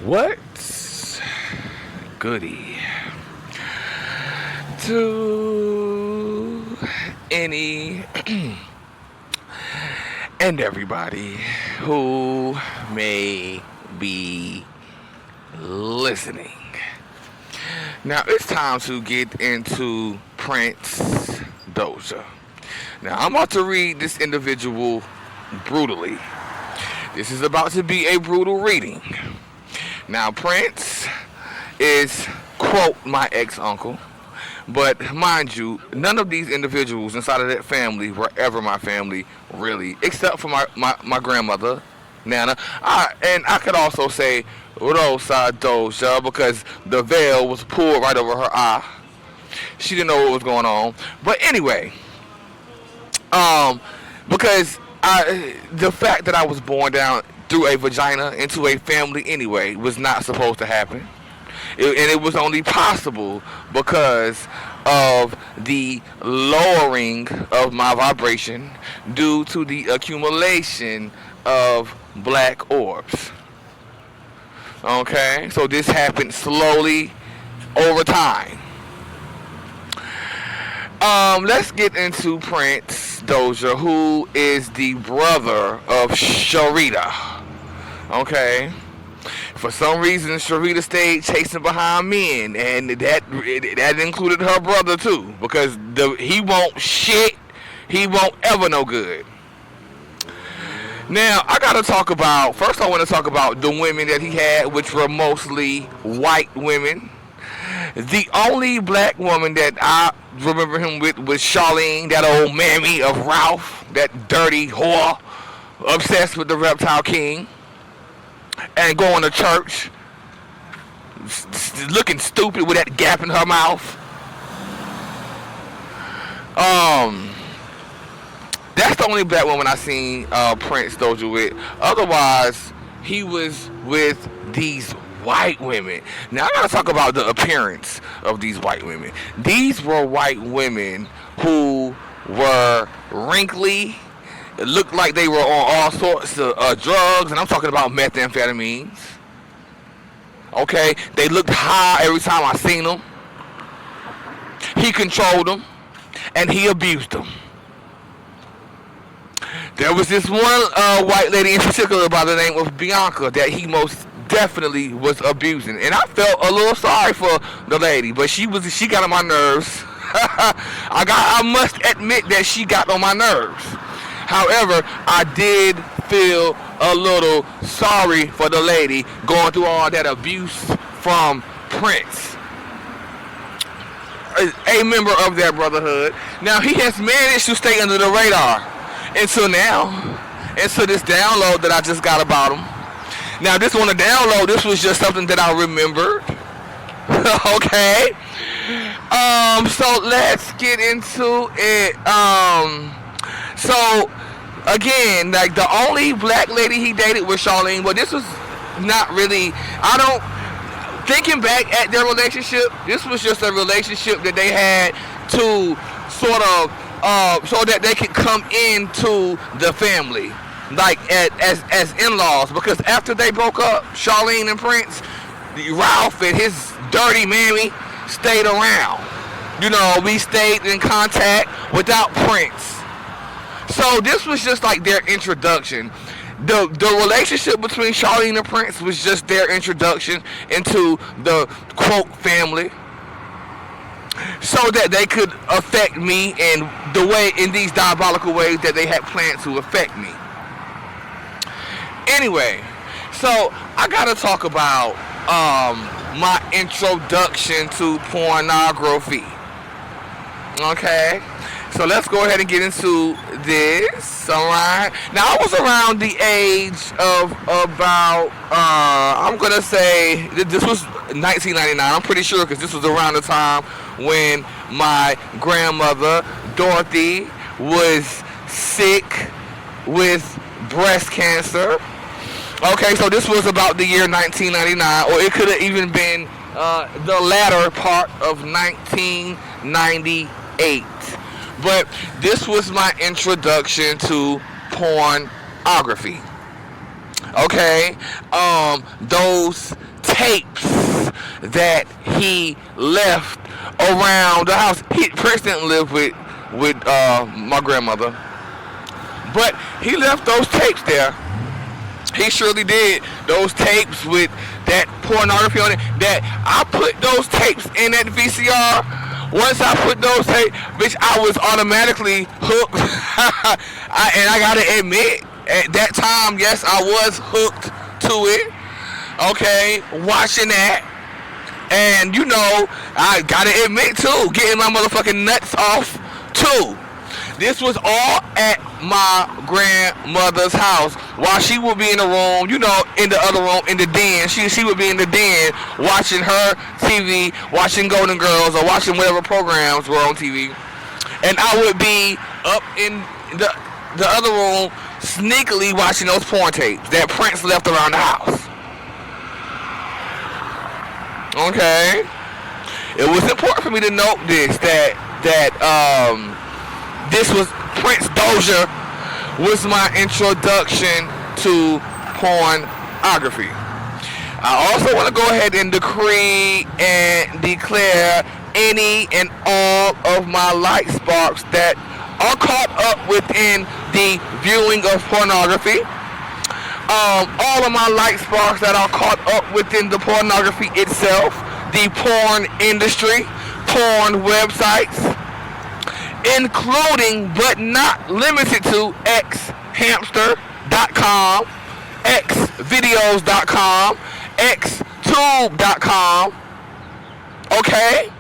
What's goody to any and everybody who may be listening? Now it's time to get into Prince Doja. Now I'm about to read this individual brutally. This is about to be a brutal reading. Now Prince is, quote, my ex-uncle. But mind you, none of these individuals inside of that family were ever my family, really, except for my grandmother, Nana. And I could also say Rosa Doja because the veil was pulled right over her eye. She didn't know what was going on. But anyway, because the fact that I was born down through a vagina into a family anyway was not supposed to happen. And it was only possible because of the lowering of my vibration due to the accumulation of black orbs. Okay, so this happened slowly over time. Let's get into Prince Doja, who is the brother of Sharita. Okay. For some reason, Sharita stayed chasing behind men, and that included her brother too, because he won't shit, he won't ever no good. Now, I want to talk about the women that he had, which were mostly white women. The only black woman that I remember him with was Charlene, that old mammy of Ralph, that dirty whore, obsessed with the Reptile King. And going to church, looking stupid with that gap in her mouth. That's the only black woman I seen Prince Doja with. Otherwise, he was with these white women. Now I gotta talk about the appearance of these white women. These were white women who were wrinkly. It looked like they were on all sorts of drugs, and I'm talking about methamphetamines. Okay, they looked high every time I seen them. He controlled them, and he abused them. There was this one white lady in particular by the name of Bianca that he most definitely was abusing, and I felt a little sorry for the lady, but she got on my nerves. I must admit that she got on my nerves. However, I did feel a little sorry for the lady going through all that abuse from Prince, a member of that brotherhood. Now, he has managed to stay under the radar until now, until this download that I just got about him. Now, this on the download, this was just something that I remembered. Okay. So let's get into it. So again, like the only black lady he dated was Charlene, but this was not really, thinking back at their relationship, this was just a relationship that they had to sort of, so that they could come into the family, like as in-laws, because after they broke up, Charlene and Prince, Ralph and his dirty mammy stayed around. You know, we stayed in contact without Prince. So this was just like their introduction. The relationship between Charlene and Prince was just their introduction into the, quote, family, so that they could affect me in these diabolical ways that they had planned to affect me. Anyway, so I gotta talk about my introduction to pornography. Okay, so let's go ahead and get into this. Alright, now I was around the age of about I'm gonna say this was 1999. I'm pretty sure, because this was around the time when my grandmother Dorothy was sick with breast cancer. Okay, so this was about the year 1999, or it could have even been the latter part of 1998. But this was my introduction to pornography. Okay, those tapes that he left around the house. Prince didn't live with my grandmother, but he left those tapes there. He surely did. Those tapes with that pornography on it. That I put those tapes in that VCR. Once I put those tapes, bitch, I was automatically hooked. And I gotta admit, at that time, yes, I was hooked to it. Okay, watching that. And you know, I gotta admit too, getting my motherfucking nuts off too. This was all at my grandmother's house while she would be in the room, you know, in the other room, in the den. She would be in the den watching her TV, watching Golden Girls or watching whatever programs were on TV. And I would be up in the other room sneakily watching those porn tapes that Prince left around the house. Okay. It was important for me to note this, that this was Prince Doja was my introduction to pornography. I also want to go ahead and decree and declare any and all of my light sparks that are caught up within the viewing of pornography. All of my light sparks that are caught up within the pornography itself, the porn industry, porn websites, including but not limited to xhamster.com, xvideos.com, xtube.com, okay?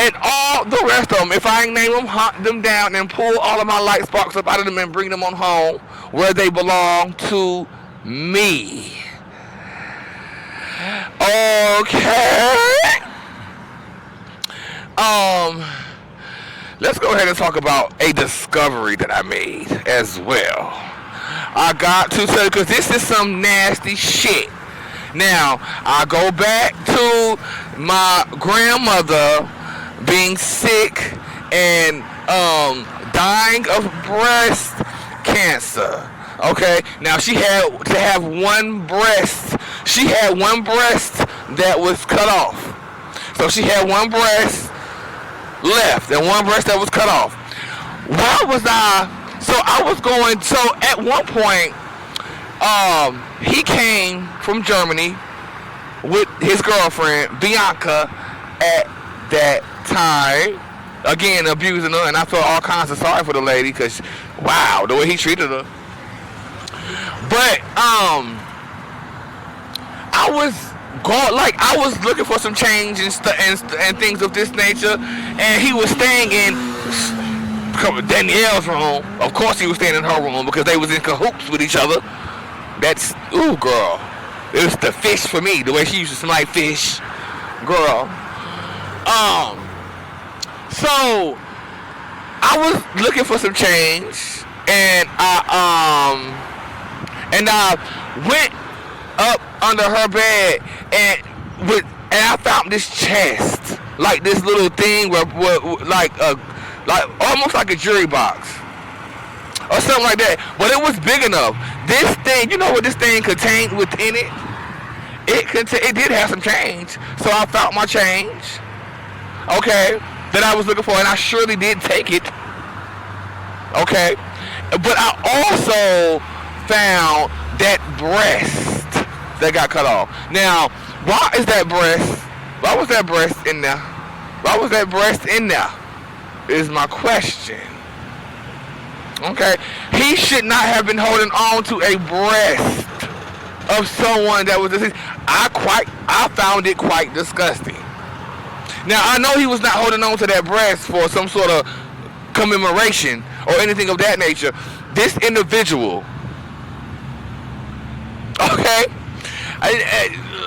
And all the rest of them, if I ain't name them, hunt them down and pull all of my light sparks up out of them and bring them on home where they belong to me. Okay. Let's go ahead and talk about a discovery that I made as well. I got to tell you, because this is some nasty shit. Now, I go back to my grandmother being sick and dying of breast cancer. Okay, now she had to have one breast. She had one breast that was cut off. So she had one breast left and one breast that was cut off. Why was I? So I was going. So at one point, he came from Germany with his girlfriend Bianca at that time. Again, abusing her, and I felt all kinds of sorry for the lady because, wow, the way he treated her. But I was looking for some change and things of this nature, and he was staying in Danielle's room. Of course, he was staying in her room because they was in cahoots with each other. That's girl. It was the fish for me, the way she used to smell like fish, girl. So I was looking for some change, and I went up under her bed and I found this chest, like this little thing where like almost like a jury box or something like that, but it was big enough. This thing, you know what this thing contained within it? It did have some change, so I found my change, okay, that I was looking for, and I surely did take it, okay, but I also found that breast that got cut off. Now, why was that breast in there? Why was that breast in there? Is my question. Okay, he should not have been holding on to a breast of someone that was deceased. I found it quite disgusting. Now, I know he was not holding on to that breast for some sort of commemoration or anything of that nature. This individual, okay,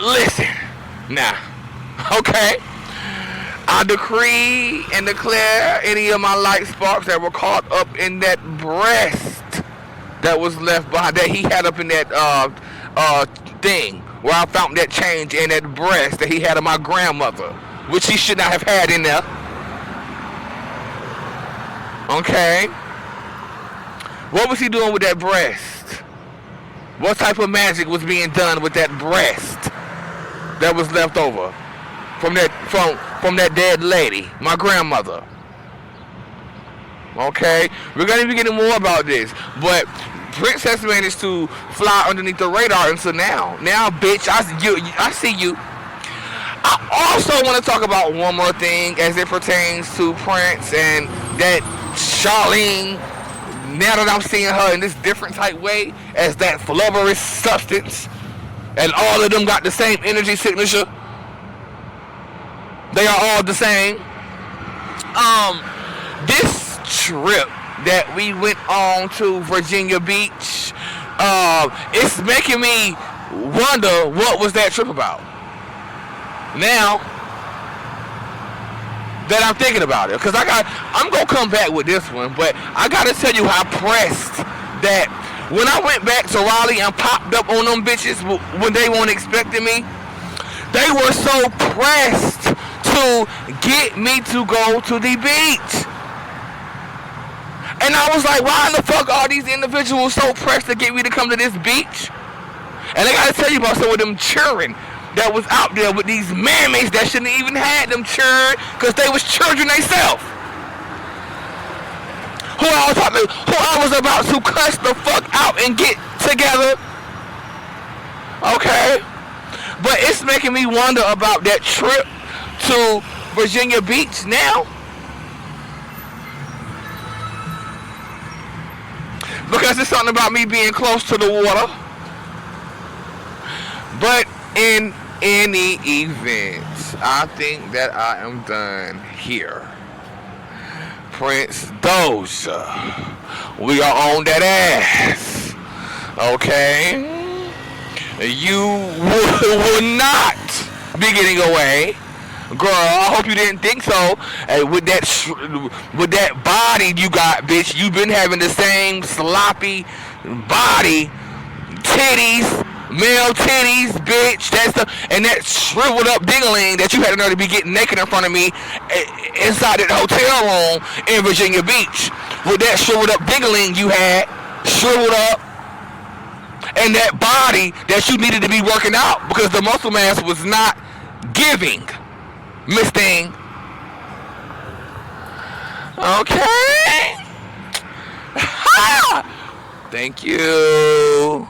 listen, now, okay, I decree and declare any of my light sparks that were caught up in that breast that was left behind, that he had up in that thing where I found that change in that breast that he had of my grandmother, which he should not have had in there. Okay, what was he doing with that breast? What type of magic was being done with that breast? that was left over from that dead lady, my grandmother. Okay, we're gonna be getting more about this, but Prince has managed to fly underneath the radar until now. Now, bitch, I see you. I also want to talk about one more thing as it pertains to Prince and that Charlene. Now that I'm seeing her in this different type way as that flubberous substance, and all of them got the same energy signature. They are all the same. This trip that we went on to Virginia Beach, it's making me wonder what was that trip about. Now that I'm thinking about it, because I'm gonna come back with this one, but I gotta tell you how pressed that when I went back to Raleigh and popped up on them bitches when they weren't expecting me, they were so pressed to get me to go to the beach. And I was like, why in the fuck are these individuals so pressed to get me to come to this beach? And I gotta tell you about some of them children that was out there with these mammies that shouldn't even had them children, because they was children themselves. Who I was about to cuss the fuck out and get together. Okay? But it's making me wonder about that trip to Virginia Beach now. Because it's something about me being close to the water. But in any event, I think that I am done here. Prince Doja, we are on that ass. Okay? You will not be getting away. Girl, I hope you didn't think so. Hey, with that body you got, bitch, you've been having the same sloppy body, titties, male titties, bitch. And that shriveled up dingling that you had to know to be getting naked in front of me inside that hotel room in Virginia Beach. With that shriveled up dingling you had, shriveled up, and that body that you needed to be working out because the muscle mass was not giving. Miss Thing. Okay. Thank you.